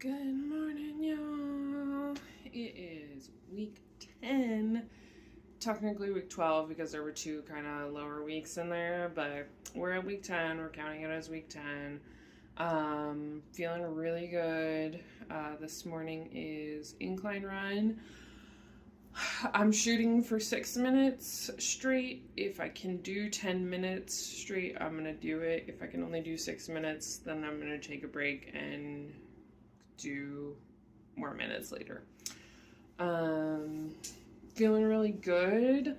Good morning, y'all. It is week 10, technically week 12 because there were two kind of lower weeks in there, but we're at week 10. We're counting it as week 10. Feeling really good. This morning is incline run. I'm shooting for 6 minutes straight. If I can do 10 minutes straight, I'm gonna do it. If I can only do 6 minutes, then I'm gonna take a break and do more minutes later. Feeling really good.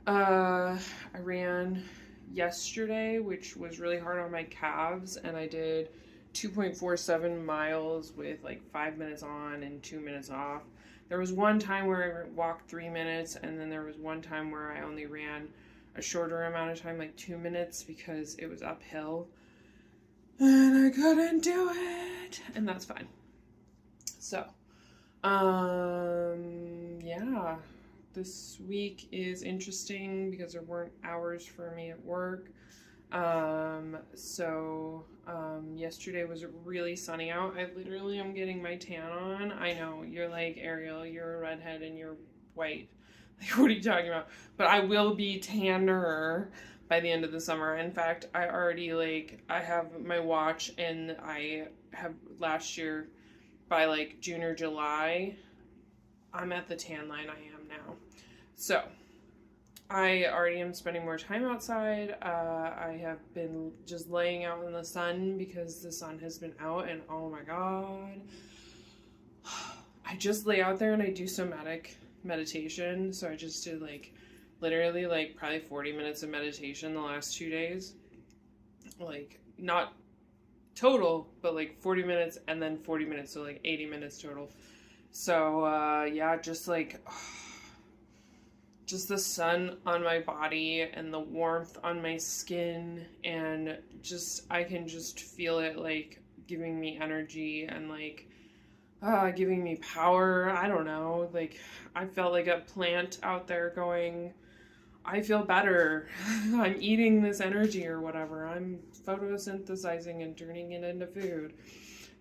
I ran yesterday, which was really hard on my calves, and I did 2.47 miles with like 5 minutes on and 2 minutes off. There was one time where I walked 3 minutes, and then there was one time where I only ran a shorter amount of time, like 2 minutes, because it was uphill and I couldn't do it, and that's fine. So, yeah, this week is interesting because there weren't hours for me at work. Yesterday was really sunny out. I literally am getting my tan on. I know, you're like, Ariel, you're a redhead and you're white. Like, what are you talking about? But I will be tanner by the end of the summer. In fact, I already, I have my watch, and I have last year, by like June or July, I'm at the tan line I am now. So I already am spending more time outside. I have been just laying out in the sun because the sun has been out, and oh my god, I just lay out there and I do somatic meditation. So I just did literally probably 40 minutes of meditation the last 2 days. Like, not total, but 40 minutes and then 40 minutes, so 80 minutes total. So yeah, just the sun on my body and the warmth on my skin, and I can just feel it giving me energy and giving me power. I don't know, I felt like a plant out there going, I feel better. I'm eating this energy or whatever. I'm photosynthesizing and turning it into food.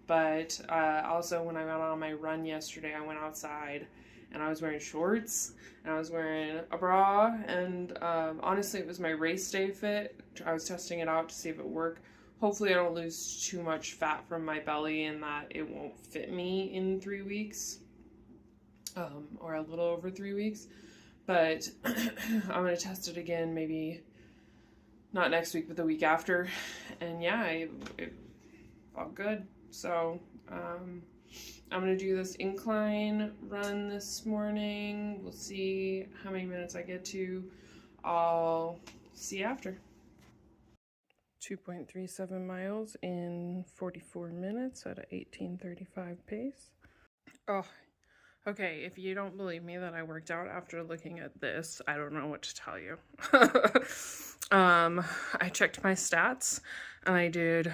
But also, when I went on my run yesterday, I went outside and I was wearing shorts and I was wearing a bra. And honestly, it was my race day fit. I was testing it out to see if it worked. Hopefully, I don't lose too much fat from my belly and that it won't fit me in 3 weeks. Or a little over 3 weeks. But I'm going to test it again, maybe not next week, but the week after. And yeah, it felt good. So I'm going to do this incline run this morning. We'll see how many minutes I get to. I'll see you after. 2.37 miles in 44 minutes at an 18:35 pace. Oh, okay, if you don't believe me that I worked out after looking at this, I don't know what to tell you. I checked my stats, and I did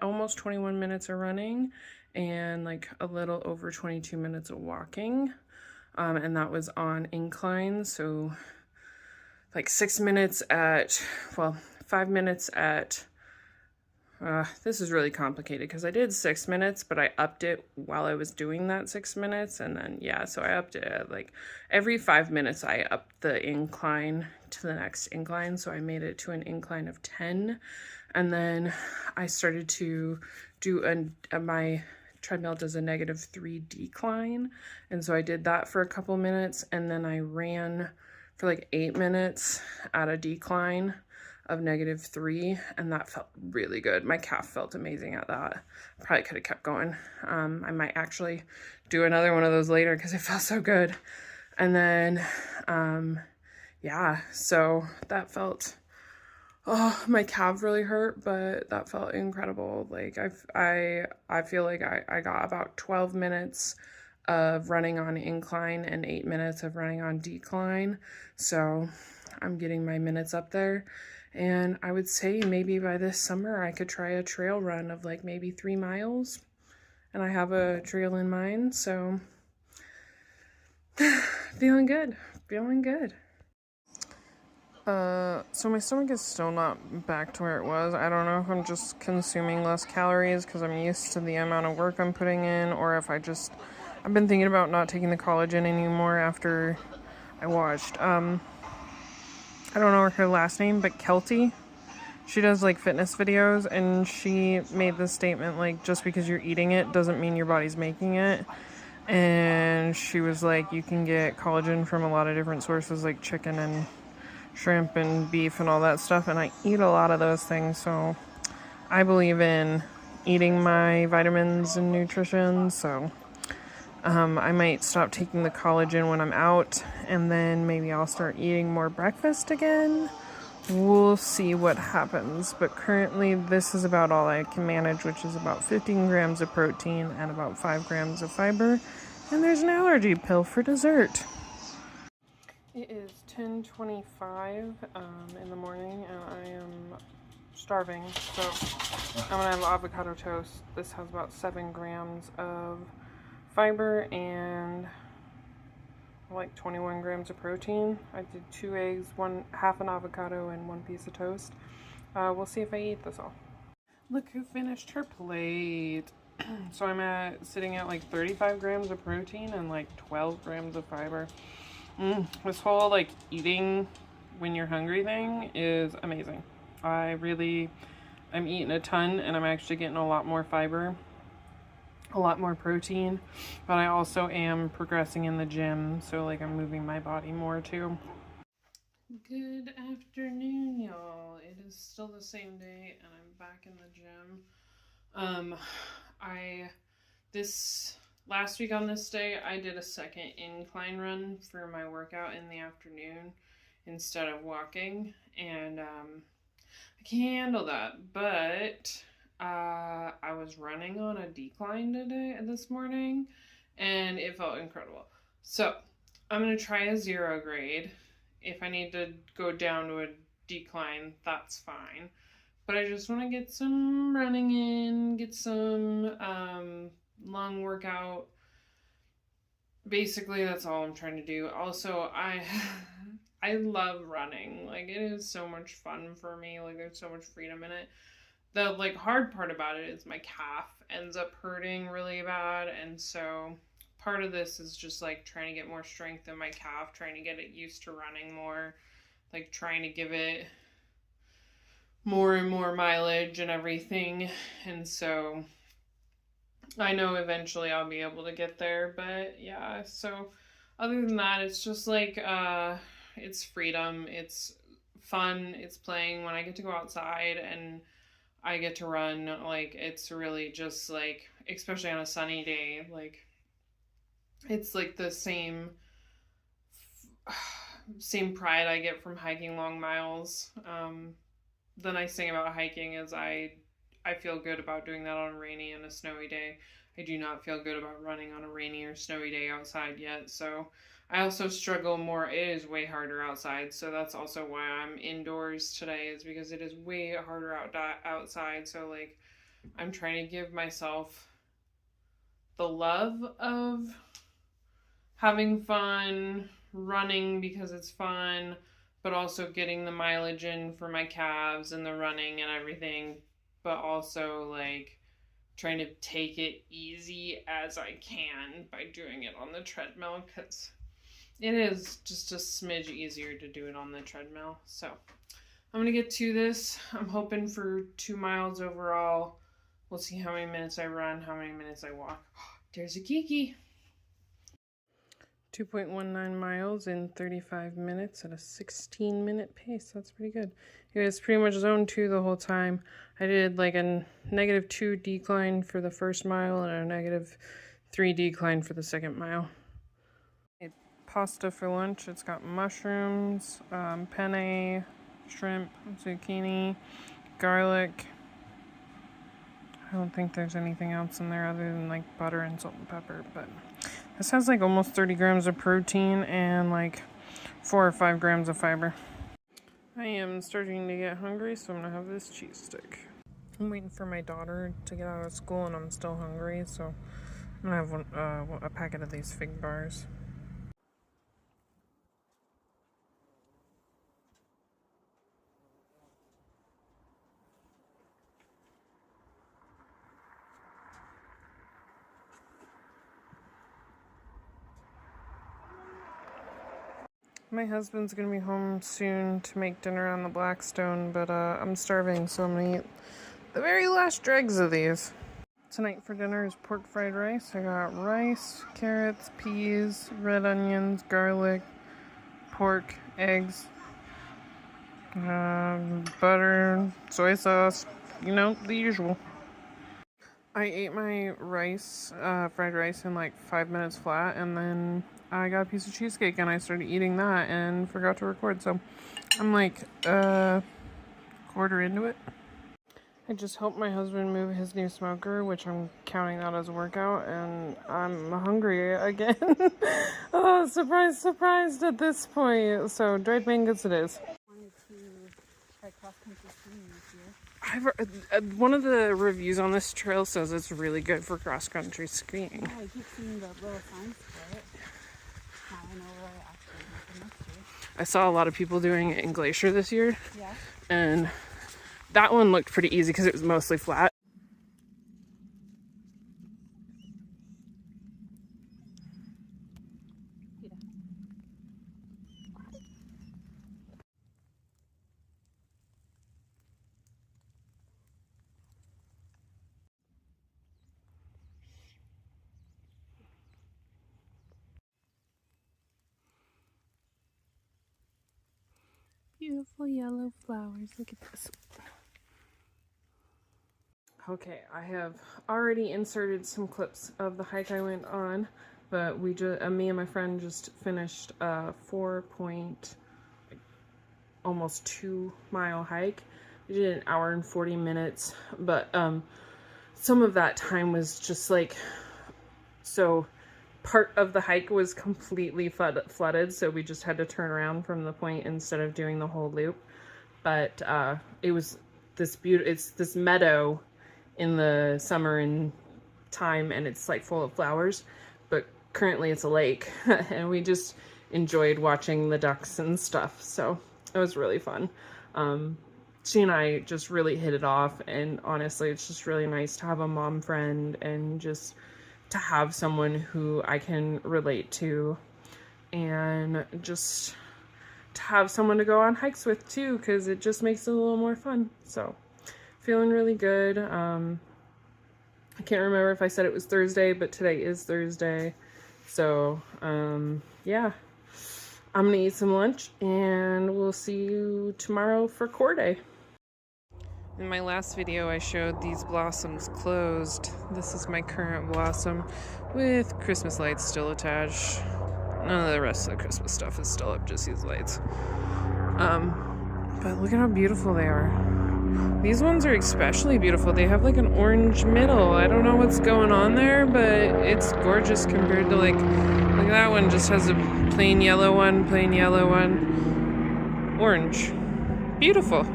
almost 21 minutes of running and a little over 22 minutes of walking. And that was on incline, so 6 minutes at, 5 minutes at, this is really complicated because I did 6 minutes, but I upped it while I was doing that 6 minutes. And then, yeah, so I upped it at every 5 minutes, I upped the incline to the next incline. So I made it to an incline of 10. And then I started to do my treadmill does a -3 decline. And so I did that for a couple minutes. And then I ran for 8 minutes at a decline of -3, and that felt really good. My calf felt amazing at that. I probably could have kept going. I might actually do another one of those later because it felt so good. And then yeah, so that felt, oh, my calf really hurt, but that felt incredible. I feel like I got about 12 minutes of running on incline and 8 minutes of running on decline. So I'm getting my minutes up there. And I would say maybe by this summer I could try a trail run of maybe 3 miles. And I have a trail in mind, so feeling good, feeling good. So my stomach is still not back to where it was. I don't know if I'm just consuming less calories because I'm used to the amount of work I'm putting in, or if I've been thinking about not taking the collagen anymore after I watched, I don't know her last name, but Kelty. She does like fitness videos, and she made this statement like, just because you're eating it doesn't mean your body's making it. And she was like, you can get collagen from a lot of different sources like chicken and shrimp and beef and all that stuff, and I eat a lot of those things, so I believe in eating my vitamins and nutrition. So I might stop taking the collagen when I'm out, and then maybe I'll start eating more breakfast again. We'll see what happens, but currently this is about all I can manage, which is about 15 grams of protein and about 5 grams of fiber, and there's an allergy pill for dessert. It is 10:25 in the morning, and I am starving, so I'm gonna have avocado toast. This has about 7 grams of fiber and like 21 grams of protein. I did 2 eggs, half an avocado, and 1 piece of toast. We'll see if I eat this all. Look who finished her plate. So I'm sitting at like 35 grams of protein and like 12 grams of fiber. This whole like eating when you're hungry thing is amazing. I'm eating a ton, and I'm actually getting a lot more fiber, a lot more protein, but I also am progressing in the gym, so like I'm moving my body more too. Good afternoon, y'all. It is still the same day, and I'm back in the gym. This last week on this day, I did a second incline run for my workout in the afternoon instead of walking, and I can't handle that, but I was running on a decline this morning, and it felt incredible. So I'm going to try a 0 grade. If I need to go down to a decline, that's fine. But I just want to get some running in, get some lung workout. Basically, that's all I'm trying to do. Also, I love running. Like, it is so much fun for me. Like, there's so much freedom in it. The like hard part about it is my calf ends up hurting really bad, and so part of this is just like trying to get more strength in my calf, trying to get it used to running more, like trying to give it more and more mileage and everything. And so I know eventually I'll be able to get there, but yeah, so other than that, it's just like it's freedom, it's fun, it's playing when I get to go outside and I get to run. Like, it's really just like, especially on a sunny day, like it's like the same pride I get from hiking long miles. The nice thing about hiking is I feel good about doing that on a rainy and a snowy day. I do not feel good about running on a rainy or snowy day outside yet, so I also struggle more. It is way harder outside, so that's also why I'm indoors today, is because it is way harder outside. So like, I'm trying to give myself the love of having fun, running because it's fun, but also getting the mileage in for my calves and the running and everything, but also like trying to take it easy as I can by doing it on the treadmill, because it is just a smidge easier to do it on the treadmill. So I'm going to get to this. I'm hoping for 2 miles overall. We'll see how many minutes I run, how many minutes I walk. There's a Kiki. 2.19 miles in 35 minutes at a 16-minute pace. That's pretty good. It was pretty much zone 2 the whole time. I did like a -2 decline for the first mile and a -3 decline for the second mile. Pasta for lunch. It's got mushrooms, penne, shrimp, zucchini, garlic. I don't think there's anything else in there other than like butter and salt and pepper, but this has like almost 30 grams of protein and like 4 or 5 grams of fiber. I am starting to get hungry, so I'm gonna have this cheese stick. I'm waiting for my daughter to get out of school, and I'm still hungry, so I'm gonna have a packet of these fig bars. My husband's gonna be home soon to make dinner on the Blackstone, but I'm starving, so I'm gonna eat the very last dregs of these. Tonight for dinner is pork fried rice. I got rice, carrots, peas, red onions, garlic, pork, eggs, butter, soy sauce, you know, the usual. I ate my rice, fried rice in like 5 minutes flat, and then I got a piece of cheesecake and I started eating that and forgot to record, so I'm like quarter into it. I just helped my husband move his new smoker, which I'm counting that as a workout, and I'm hungry again. Oh, surprise, surprised at this point. So, dried mangoes it is. One of the reviews on this trail says it's really good for cross-country skiing. Yeah, I keep seeing the little signs for it. Now I know where I actually have next year. I saw a lot of people doing it in Glacier this year. Yeah. And that one looked pretty easy because it was mostly flat. Beautiful yellow flowers. Look at this. Okay, I have already inserted some clips of the hike I went on, but me and my friend just finished a almost 2 mile hike. We did an hour and 40 minutes, but some of that time was just like, so part of the hike was completely flooded, so we just had to turn around from the point instead of doing the whole loop. But it was it's this meadow in the summer and time, and it's like full of flowers, but currently it's a lake. And we just enjoyed watching the ducks and stuff, so it was really fun. She and I just really hit it off, and honestly it's just really nice to have a mom friend and just to have someone who I can relate to, and just to have someone to go on hikes with too, because it just makes it a little more fun. So feeling really good. I can't remember if I said it was Thursday, but today is Thursday. So yeah, I'm gonna eat some lunch and we'll see you tomorrow for core day. In my last video, I showed these blossoms closed. This is my current blossom with Christmas lights still attached. None of the rest of the Christmas stuff is still up, just these lights. But look at how beautiful they are. These ones are especially beautiful. They have like an orange middle. I don't know what's going on there, but it's gorgeous compared to like that one just has a plain yellow one, orange. Beautiful.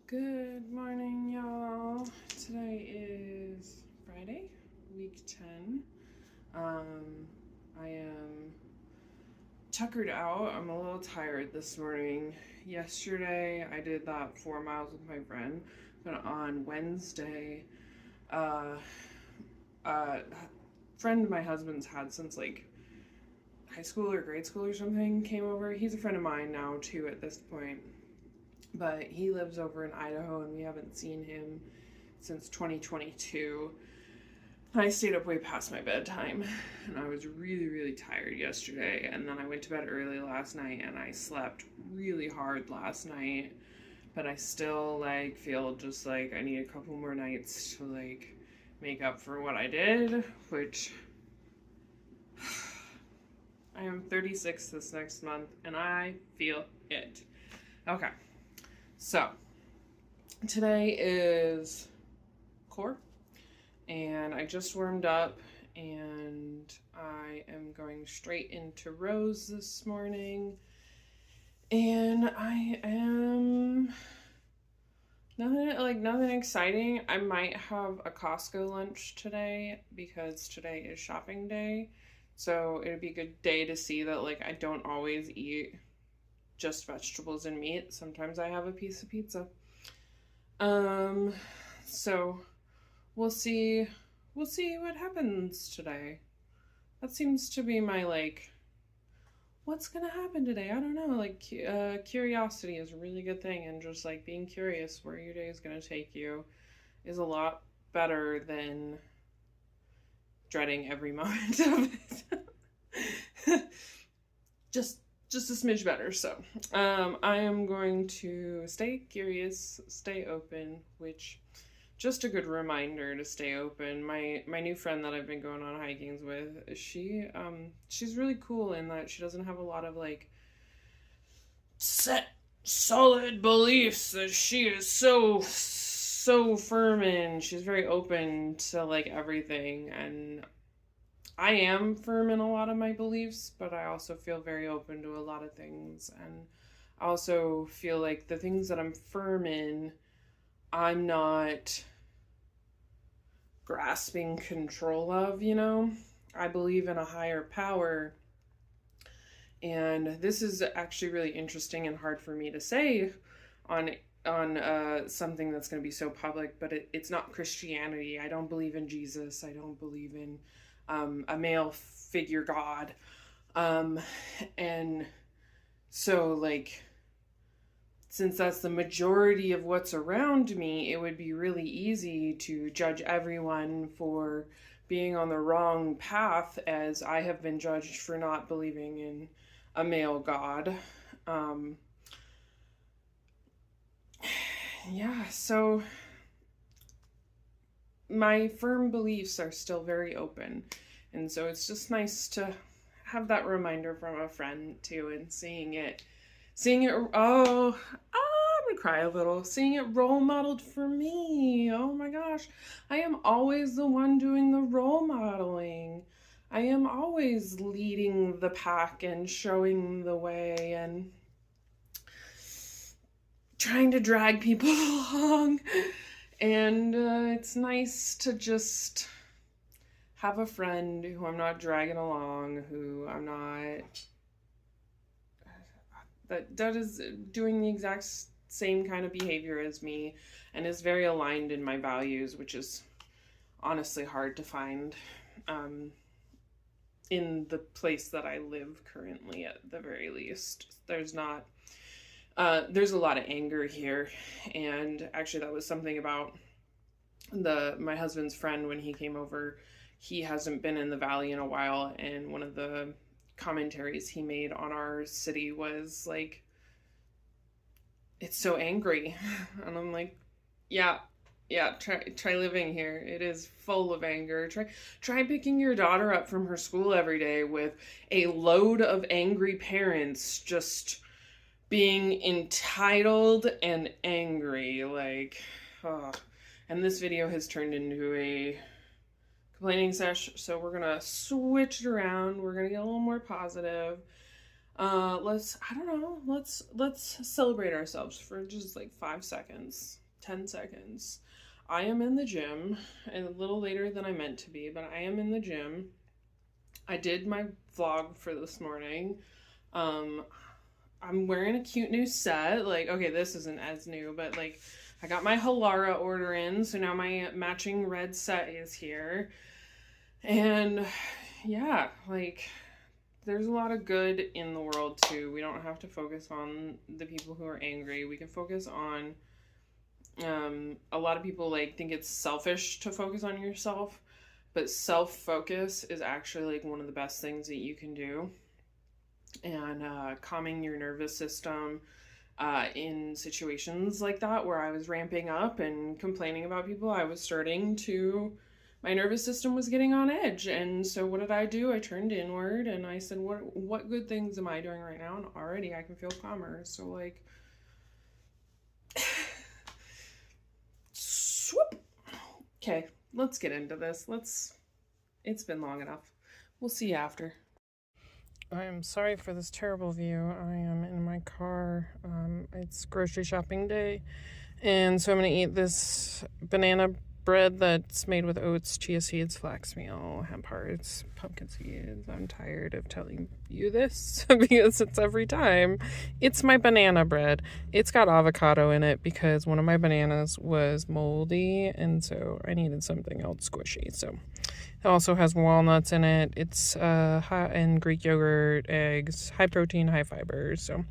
Good morning, y'all. Today is Friday, week 10. I am tuckered out. I'm a little tired this morning. Yesterday, I did that 4 miles with my friend, but on Wednesday, a friend my husband's had since like high school or grade school or something came over. He's a friend of mine now too at this point, but he lives over in Idaho and we haven't seen him since 2022. I stayed up way past my bedtime and I was really, really tired yesterday, and then I went to bed early last night and I slept really hard last night, but I still like feel just like I need a couple more nights to like make up for what I did, which I am 36 this next month and I feel it. Okay, so today is core. And I just warmed up and I am going straight into rows this morning. And I am nothing exciting. I might have a Costco lunch today because today is shopping day. So it'd be a good day to see that like I don't always eat just vegetables and meat. Sometimes I have a piece of pizza. So we'll see what happens today. That seems to be my like what's gonna happen today? I don't know. Like, curiosity is a really good thing, and just like being curious where your day is gonna take you is a lot better than dreading every moment of it. just a smidge better. So I am going to stay curious, stay open, which just a good reminder to stay open. My new friend that I've been going on hikings with, she's really cool in that she doesn't have a lot of like set solid beliefs that she is so firm in. She's very open to like everything, and I am firm in a lot of my beliefs, but I also feel very open to a lot of things, and I also feel like the things that I'm firm in, I'm not grasping control of, you know? I believe in a higher power, and this is actually really interesting and hard for me to say on something that's going to be so public, but it's not Christianity. I don't believe in Jesus. I don't believe in a male figure God. And so, like, since that's the majority of what's around me, it would be really easy to judge everyone for being on the wrong path, as I have been judged for not believing in a male God. Yeah, so my firm beliefs are still very open, and so it's just nice to have that reminder from a friend too, and seeing it, I'm gonna cry a little, seeing it role modeled for me. Oh my gosh, I am always the one doing the role modeling. I am always leading the pack and showing the way and trying to drag people along. And it's nice to just have a friend who I'm not dragging along, who I'm not, that is doing the exact same kind of behavior as me and is very aligned in my values, which is honestly hard to find in the place that I live currently, at the very least. There's a lot of anger here, and actually that was something about my husband's friend when he came over. He hasn't been in the valley in a while, and one of the commentaries he made on our city was like, it's so angry. And I'm like, yeah, try living here. It is full of anger. Try picking your daughter up from her school every day with a load of angry parents just being entitled and angry, like, oh. And this video has turned into a complaining sesh, so we're gonna switch it around. We're gonna get a little more positive. Let's celebrate ourselves for just like 5 seconds, 10 seconds. I am in the gym, a little later than I meant to be, but I am in the gym. I did my vlog for this morning. I'm wearing a cute new set. Like, okay, this isn't as new, but like, I got my Halara order in, so now my matching red set is here. And yeah, like, there's a lot of good in the world too. We don't have to focus on the people who are angry. We can focus on, a lot of people like think it's selfish to focus on yourself, but self-focus is actually like one of the best things that you can do. And calming your nervous system in situations like that where I was ramping up and complaining about people, my nervous system was getting on edge. And so what did I do? I turned inward and I said, what good things am I doing right now? And already I can feel calmer. So like, swoop. Okay, let's get into this. It's been long enough. We'll see you after. I am sorry for this terrible view. I am in my car. It's grocery shopping day, and so I'm going to eat this banana bread that's made with oats, chia seeds, flax meal, hemp hearts, pumpkin seeds. I'm tired of telling you this because it's every time. It's my banana bread. It's got avocado in it because one of my bananas was moldy, and so I needed something else squishy. So also has walnuts in it. It's high in Greek yogurt, eggs, high protein, high fiber. So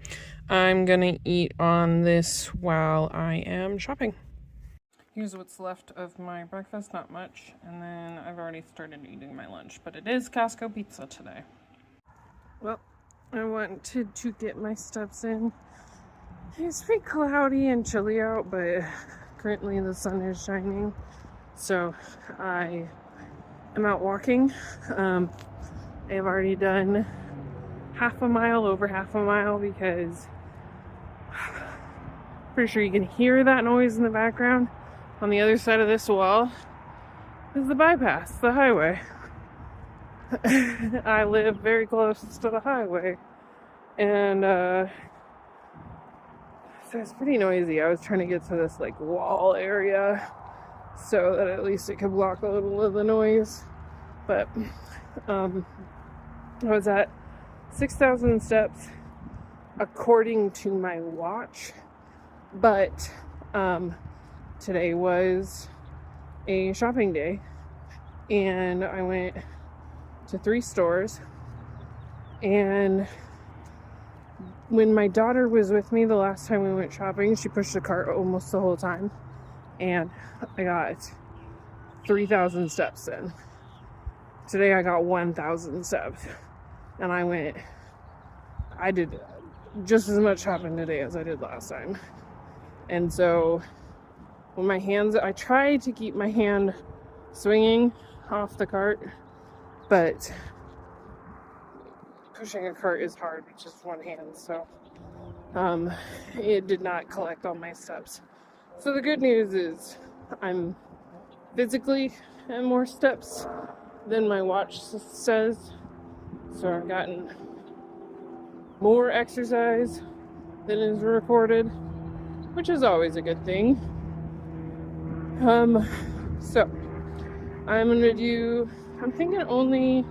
I'm gonna eat on this while I am shopping. Here's what's left of my breakfast, not much, and then I've already started eating my lunch, but it is Costco pizza today. Well, I wanted to get my steps in. It's pretty cloudy and chilly out, but currently the sun is shining, so I am out walking. I have already done over half a mile, because pretty sure you can hear that noise in the background. On the other side of this wall is the bypass, the highway. I live very close to the highway, and so it's pretty noisy. I was trying to get to this like wall area so that at least it could block a little of the noise, but I was at 6,000 steps according to my watch, but today was a shopping day, and I went to 3 stores, and when my daughter was with me the last time we went shopping, she pushed the cart almost the whole time, and I got 3,000 steps in. Today I got 1,000 steps, and I did just as much shopping today as I did last time. And so when I try to keep my hand swinging off the cart, but pushing a cart is hard with just one hand, so it did not collect all my steps. So the good news is I'm physically at more steps than my watch says, so I've gotten more exercise than is recorded, which is always a good thing. So I'm thinking only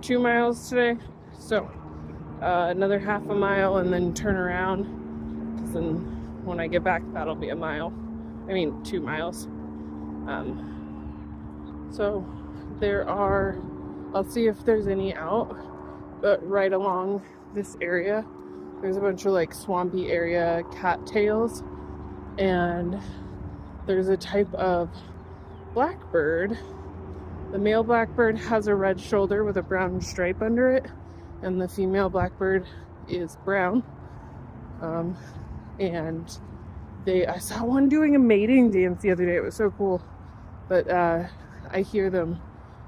2 miles today, so another half a mile and then turn around, because then when I get back that'll be 2 miles. So I'll see if there's any out, but right along this area there's a bunch of like swampy area cattails, and there's a type of blackbird. The male blackbird has a red shoulder with a brown stripe under it, and the female blackbird is brown. And I saw one doing a mating dance the other day. It was so cool. But I hear them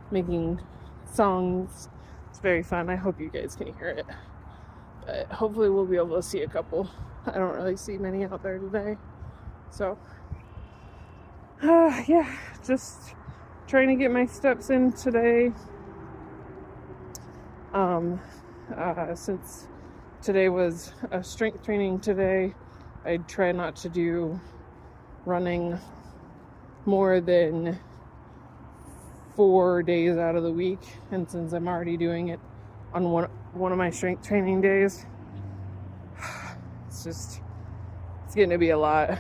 making songs. It's very fun. I hope you guys can hear it. But hopefully we'll be able to see a couple. I don't really see many out there today. So yeah, just trying to get my steps in today. Since today was a strength training today, I try not to do running more than 4 days out of the week, and since I'm already doing it on one of my strength training days, it's getting to be a lot.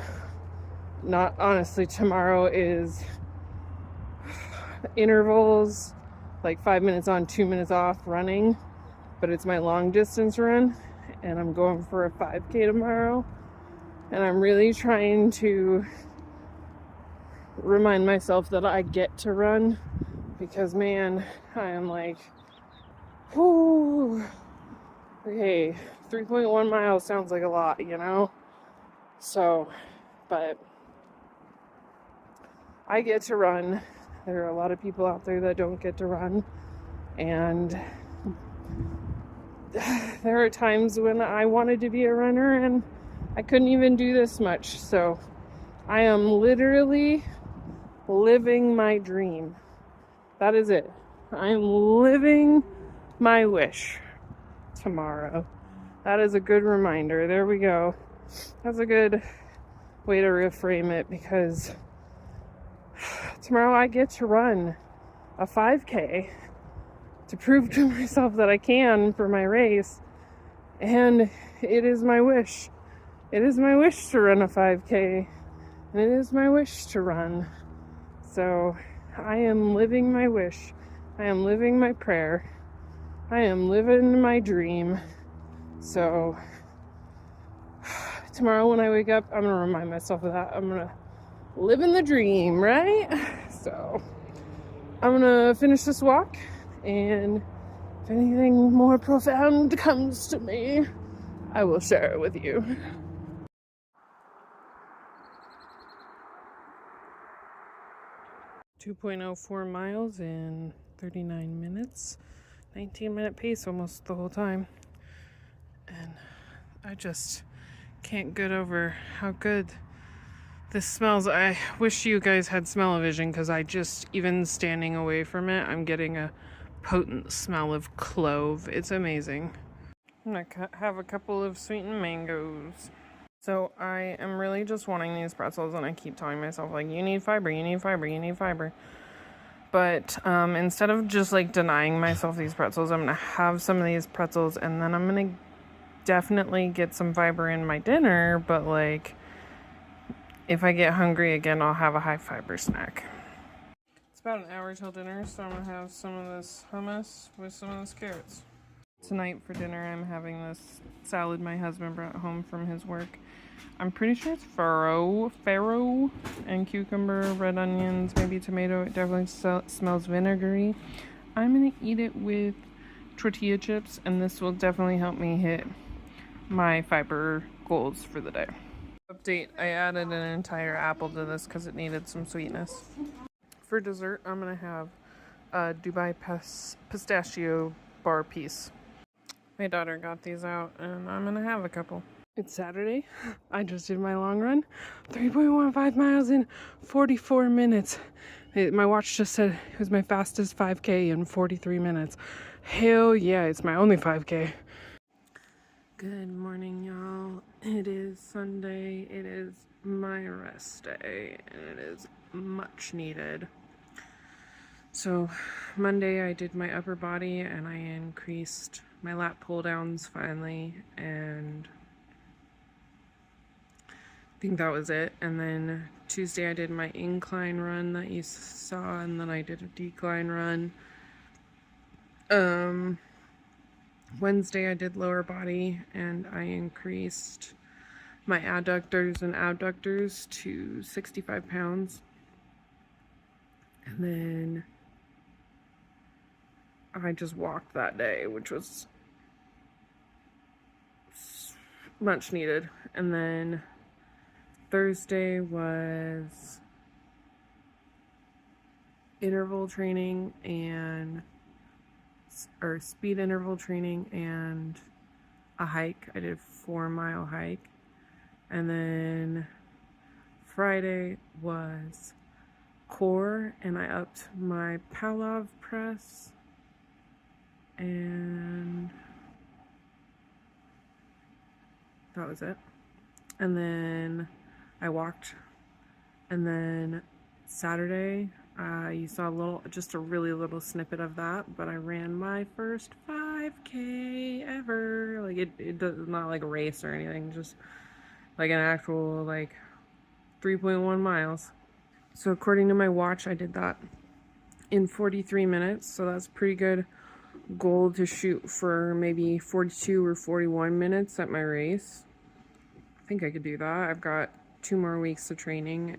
Tomorrow is intervals, like 5 minutes on, 2 minutes off running, but it's my long distance run, and I'm going for a 5K tomorrow, and I'm really trying to remind myself that I get to run, because man, I am like, whoo, okay, 3.1 miles sounds like a lot, so, but I get to run. There are a lot of people out there that don't get to run, and there are times when I wanted to be a runner and I couldn't even do this much. So I am literally living my dream. That is it. I am living my wish tomorrow. That is a good reminder. There we go. That's a good way to reframe it, because tomorrow I get to run a 5K to prove to myself that I can for my race, and it is my wish. It is my wish to run a 5K, and it is my wish to run. So I am living my wish. I am living my prayer. I am living my dream. So tomorrow when I wake up, I'm gonna remind myself of that. I'm gonna live in the dream, right? So I'm gonna finish this walk, and if anything more profound comes to me, I will share it with you. 2.04 miles in 39 minutes. 19-minute pace almost the whole time. And I just can't get over how good this smells. I wish you guys had smell-o-vision, because I just, even standing away from it, I'm getting a potent smell of clove. It's amazing. I'm gonna have a couple of sweetened mangoes. So I am really just wanting these pretzels, and I keep telling myself, like, you need fiber, you need fiber, you need fiber. But instead of just like denying myself these pretzels, I'm gonna have some of these pretzels, and then I'm gonna definitely get some fiber in my dinner. But like, if I get hungry again, I'll have a high fiber snack. It's about an hour till dinner, so I'm gonna have some of this hummus with some of this carrots. Tonight for dinner, I'm having this salad my husband brought home from his work. I'm pretty sure it's farro and cucumber, red onions, maybe tomato. It definitely smells vinegary. I'm gonna eat it with tortilla chips, and this will definitely help me hit my fiber goals for the day. Update, I added an entire apple to this because it needed some sweetness. For dessert, I'm gonna have a Dubai pistachio bar piece. My daughter got these out, and I'm gonna have a couple. It's Saturday. I just did my long run. 3.15 miles in 44 minutes. My watch just said it was my fastest 5K in 43 minutes. Hell yeah, it's my only 5K. Good morning, y'all. It is Sunday. It is my rest day, and it is much needed. So Monday I did my upper body, and I increased my lat pull downs finally, and I think that was it. And then Tuesday I did my incline run that you saw, and then I did a decline run. Wednesday I did lower body, and I increased my adductors and abductors to 65 pounds. And then I just walked that day, which was much needed. And then Thursday was interval training or speed interval training and a hike. I did a 4-mile hike. And then Friday was core, and I upped my Palov press, and that was it. And then I walked. And then Saturday, you saw just a really little snippet of that, but I ran my first 5K ever. Like it does not like a race or anything, just like an actual like 3.1 miles. So according to my watch, I did that in 43 minutes. So that's pretty good goal to shoot for, maybe 42 or 41 minutes at my race. I think I could do that. I've got 2 more weeks of training.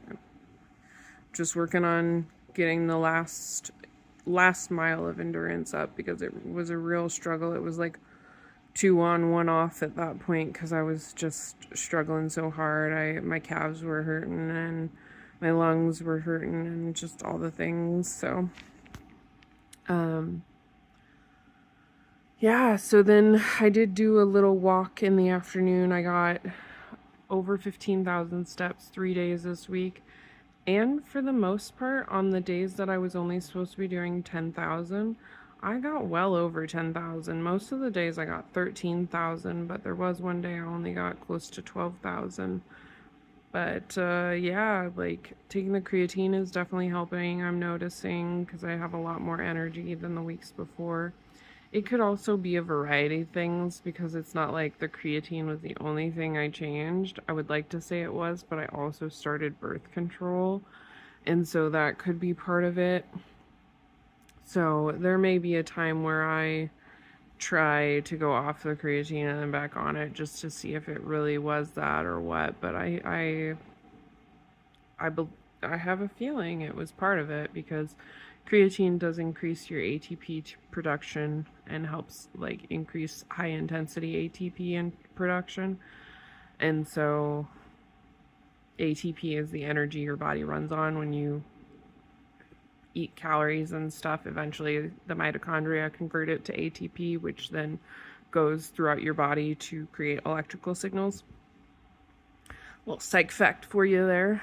Just working on getting the last mile of endurance up, because it was a real struggle. It was like 2 on, 1 off at that point, because I was just struggling so hard. My calves were hurting, and my lungs were hurting, and just all the things. So yeah, so then I did do a little walk in the afternoon. I got over 15,000 steps 3 days this week. And for the most part, on the days that I was only supposed to be doing 10,000, I got well over 10,000. Most of the days I got 13,000, but there was one day I only got close to 12,000. But yeah, like taking the creatine is definitely helping. I'm noticing, because I have a lot more energy than the weeks before. It could also be a variety of things, because it's not like the creatine was the only thing I changed. I would like to say it was, but I also started birth control, And so that could be part of it. So there may be a time where I try to go off the creatine and then back on it just to see if it really was that or what. But I have a feeling it was part of it, because creatine does increase your ATP production and helps like increase high intensity ATP in production. And so ATP is the energy your body runs on when you eat calories and stuff. Eventually the mitochondria convert it to ATP, which then goes throughout your body to create electrical signals. Little psych fact for you there.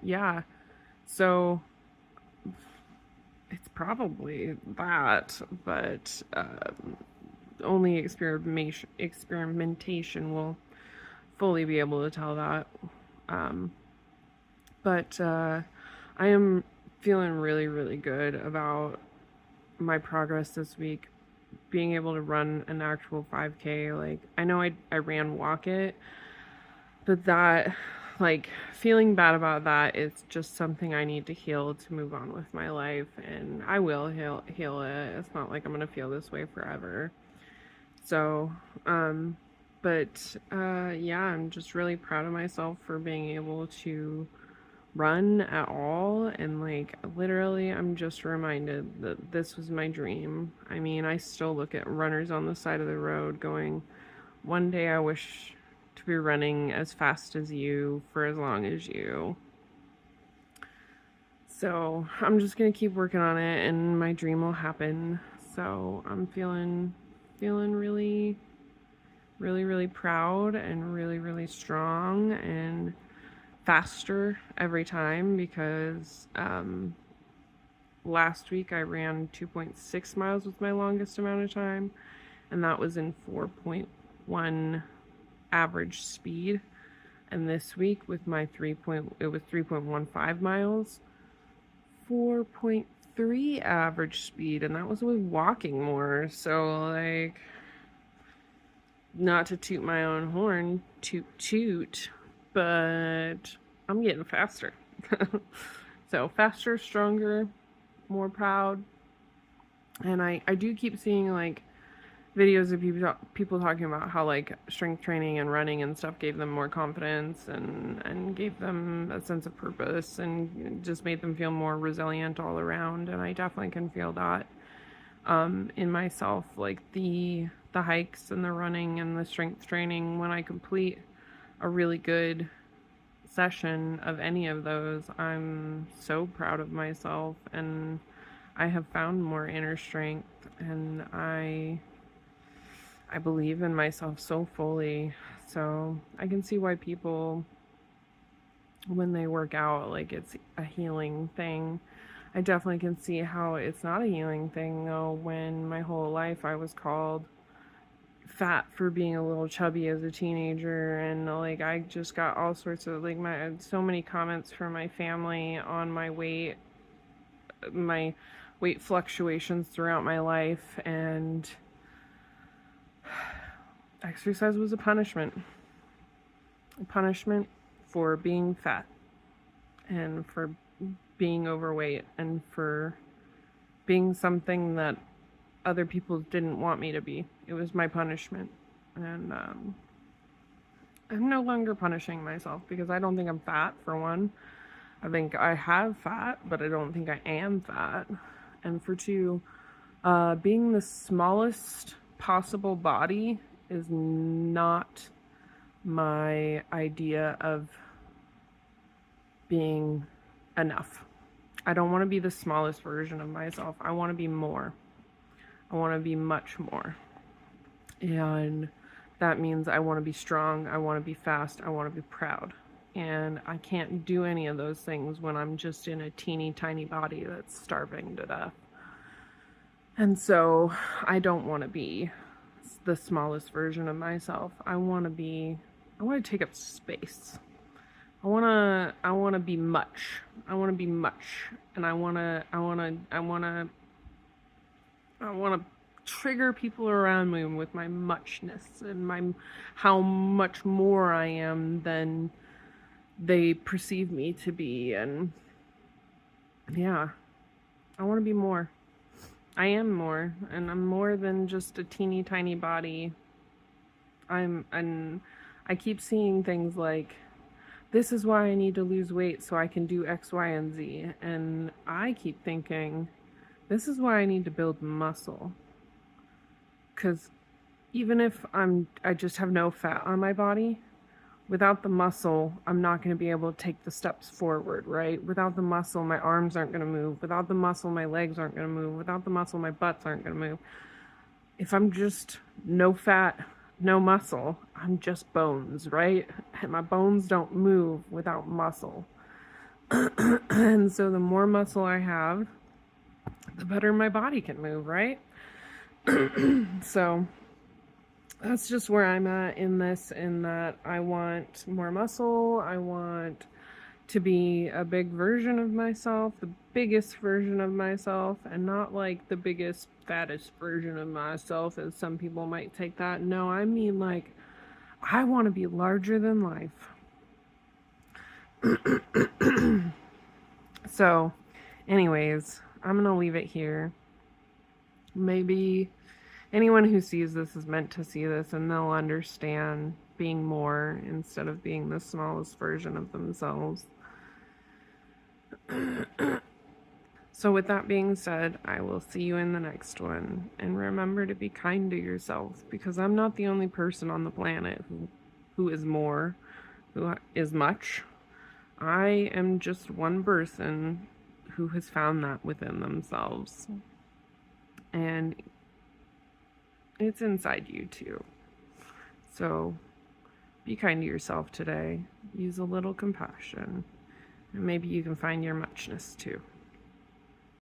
Yeah, so it's probably that, but only experimentation will fully be able to tell that. I am feeling really, really good about my progress this week. Being able to run an actual 5K, like, I know I ran Walk It, but that, like, feeling bad about that is just something I need to heal to move on with my life, and I will heal it. It's not like I'm gonna feel this way forever. So, yeah, I'm just really proud of myself for being able to run at all, and like literally I'm just reminded that this was my dream. I mean, I still look at runners on the side of the road going, one day I wish to be running as fast as you for as long as you. So I'm just gonna keep working on it and my dream will happen. So I'm feeling really, really, really proud and really, really strong and faster every time, because last week I ran 2.6 miles with my longest amount of time, and that was in 4.1 average speed. And this week with my it was 3.15 miles, 4.3 average speed, and that was with walking more. So like, not to toot my own horn, toot, but I'm getting faster. So faster, stronger, more proud. And I do keep seeing like videos of people talking about how like strength training and running and stuff gave them more confidence and gave them a sense of purpose and just made them feel more resilient all around. And I definitely can feel that in myself, like the hikes and the running and the strength training. When I complete a really good session of any of those, I'm so proud of myself, and I have found more inner strength, and I believe in myself so fully. So I can see why people, when they work out, like it's a healing thing. I definitely can see how it's not a healing thing though, when my whole life I was called fat for being a little chubby as a teenager, and like I just got all sorts of like so many comments from my family on my weight fluctuations throughout my life, and exercise was a punishment for being fat and for being overweight and for being something that other people didn't want me to be. It was my punishment. And I'm no longer punishing myself, because I don't think I'm fat, for one. I think I have fat, but I don't think I am fat. And for two, being the smallest possible body is not my idea of being enough. I don't want to be the smallest version of myself. I want to be more. I want to be much more. And that means I want to be strong, I want to be fast, I want to be proud. And I can't do any of those things when I'm just in a teeny tiny body that's starving to death. And so I don't want to be the smallest version of myself. I want to take up space. I want to be much. I want to be much. And I want to trigger people around me with my muchness and how much more I am than they perceive me to be. And yeah, I want to be more. I am more, and I'm more than just a teeny tiny body. And I keep seeing things like, this is why I need to lose weight so I can do X, Y, and Z. And I keep thinking, this is why I need to build muscle. Because even if I just have no fat on my body, without the muscle, I'm not going to be able to take the steps forward, right? Without the muscle, my arms aren't going to move. Without the muscle, my legs aren't going to move. Without the muscle, my butts aren't going to move. If I'm just no fat, no muscle, I'm just bones, right? And my bones don't move without muscle. And so the more muscle I have, the better my body can move, right? So that's just where I'm at in this, in that I want more muscle. I want to be a big version of myself, the biggest version of myself, and not like the biggest, fattest version of myself, as some people might take that. No, I mean, like, I want to be larger than life. So, anyways, I'm gonna leave it here. Maybe anyone who sees this is meant to see this, and they'll understand being more instead of being the smallest version of themselves. So with that being said, I will see you in the next one. And remember to be kind to yourself, because I'm not the only person on the planet who is more, who is much. I am just one person who has found that within themselves. And it's inside you too. So be kind to yourself today. Use a little compassion. And maybe you can find your muchness too.